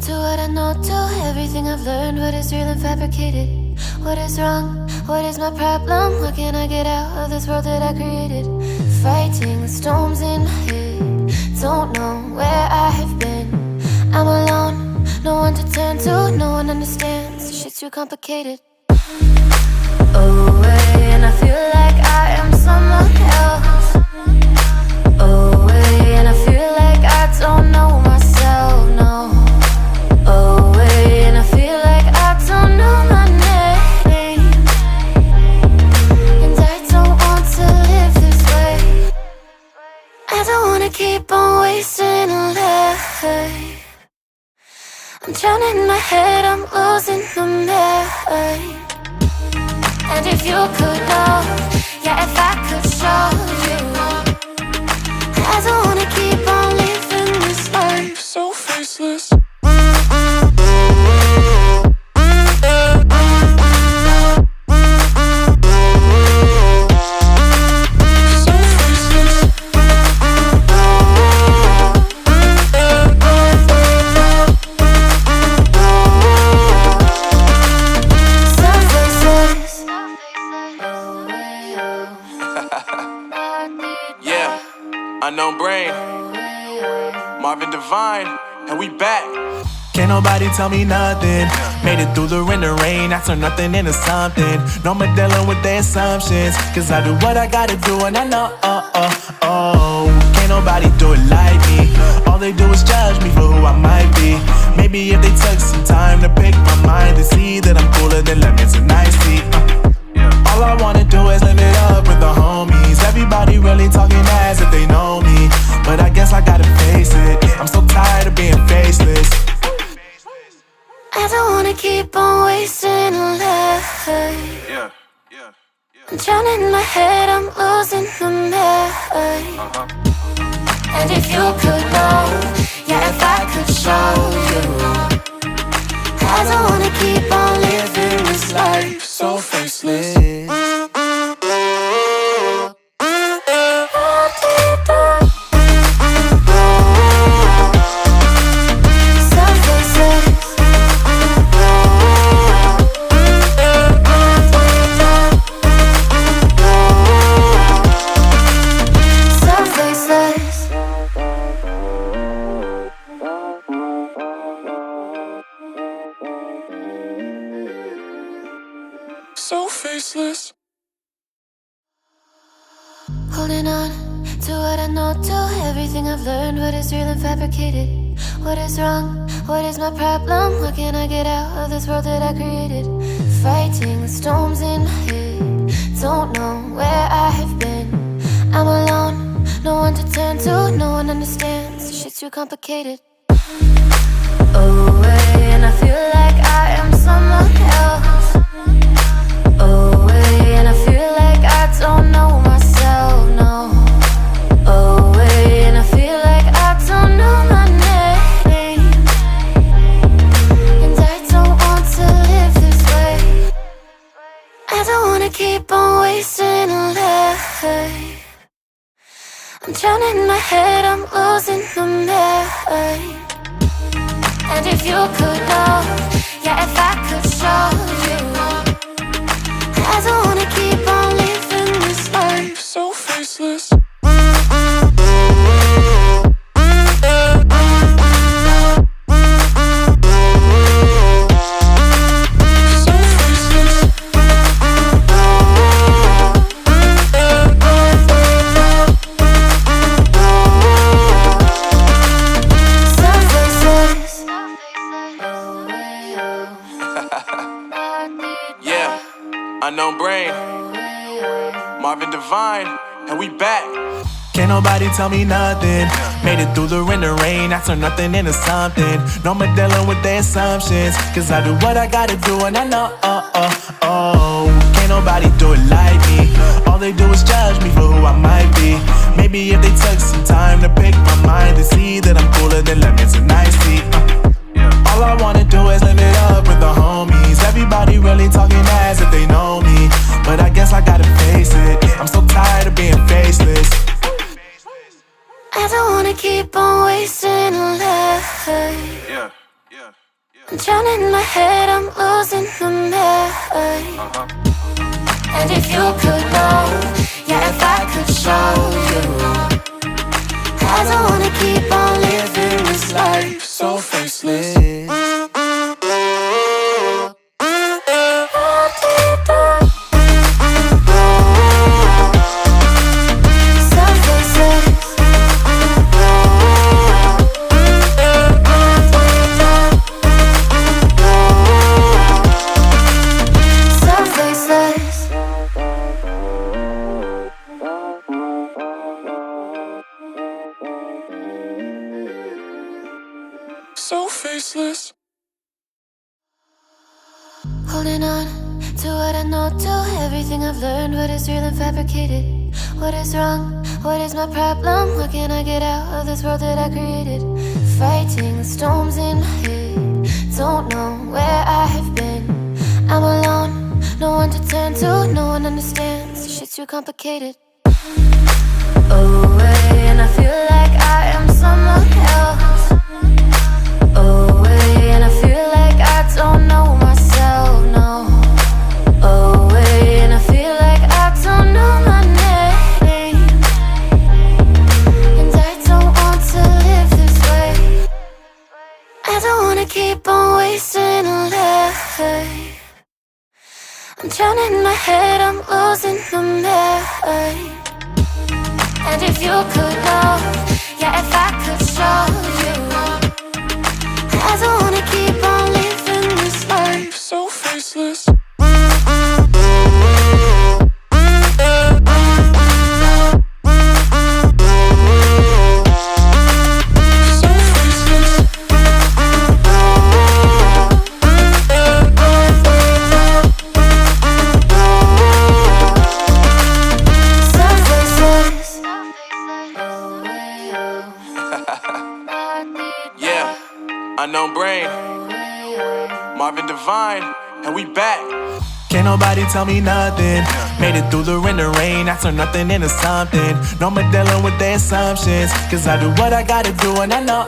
to what I know, to everything I've learned. What is real and fabricated? What is wrong? What is my problem? How can I get out of this world that I created? Fighting the storms in my head, don't know where I have been. I'm alone, no one to turn to, no one understands. Shit's too complicated. Away, and I feel like I am someone else. Away, and I feel like I don't know myself, no. Away, and I feel like I don't know my name. And I don't want to live this way. I don't wanna keep on wasting a life. I'm drowning in my head, I'm losing my mind. And if you could know, yeah, if I could show you, I don't wanna keep on living this life so faceless. Unknown brain, Marvin Divine, and we back. Can't nobody tell me nothing. Made it through the rain and rain, I turn nothing into something. No more dealing with their assumptions, cause I do what I gotta do and I know, can't nobody do it like me. All they do is judge me for who I might be. Maybe if they took some time to pick my mind and see that I'm cooler than lemons and iced tea. All I wanna do is live it up with the homies. Everybody really talking as if they know me, but I guess I gotta face it. I'm so tired of being faceless. I don't wanna keep on wasting a life. I'm drowning in my head, I'm losing my mind. And if you could know, yeah, if I could show you, I don't wanna keep on living this life so faceless. So faceless. Holding on to what I know, to everything I've learned. What is real and fabricated? What is wrong? What is my problem? How can I get out of this world that I created? Fighting the storms in my head, don't know where I have been. I'm alone, no one to turn to, no one understands. Shit's too complicated. Away, and I feel like I am someone else. Away, and I feel like I don't know myself, no. Away, and I feel like I don't know my name. And I don't want to live this way. I don't wanna keep on wasting a life. I'm drowning in my head, I'm losing my mind. And if you could know, yeah, if I could show you, I don't wanna keep on living this life so faceless. Unknown brain, Marvin Divine, and we back. Can't nobody tell me nothing. Made it through the rain and rain, I turn nothing into something. No more dealing with their assumptions, cause I do what I gotta do and I know, can't nobody do it like me. All they do is judge me for who I might be. Maybe if they took some time to pick my mind and see that I'm cooler than lemons and iced tea. All I wanna do is live it up with the homies. Everybody really talking as if they know me, but I guess I gotta face it. I'm so tired of being faceless. I don't wanna keep on wasting a life. I'm drowning in my head, I'm losing my mind. And if you could know, yeah, if I could show you, I don't wanna keep on living this life so faceless. So faceless. Holding on to what I know, to everything I've learned. What is real and fabricated? What is wrong? What is my problem? What can I get out of this world that I created? Fighting the storms in my head. Don't know where I have been. I'm alone, no one to turn to. No one understands, this shit's too complicated. Away, and I feel like I am someone else. Away, and I feel like I don't know myself, no. Away, and I feel like I don't know my name. And I don't want to live this way. I don't wanna keep on wasting a life. I'm drowning in my head, I'm losing my mind. And if you could know, yeah, if I could show you, I don't wanna keep on living this life So faceless. Yeah, unknown brain, Marvin Divine, and we back. Can't nobody tell me nothing. Made it through the rain and rain. I turned nothing into something. No more dealing with their assumptions. Cause I do what I gotta do and I know,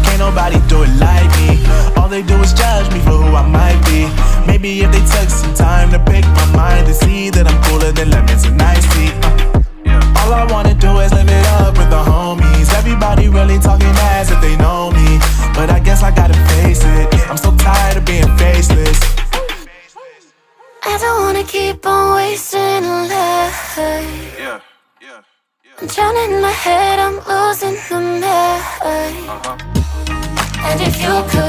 can't nobody do it like me. All they do is judge me for who I might be. Maybe if they took some time to pick my mind and see that I'm cooler than lemons and iced tea. All I wanna do is live it up with the homies. Everybody really talking as if they know me, but I guess I gotta face it. I'm so tired of being faceless. I don't wanna keep on wasting a life. I'm drowning in my head, I'm losing my mind. And if you could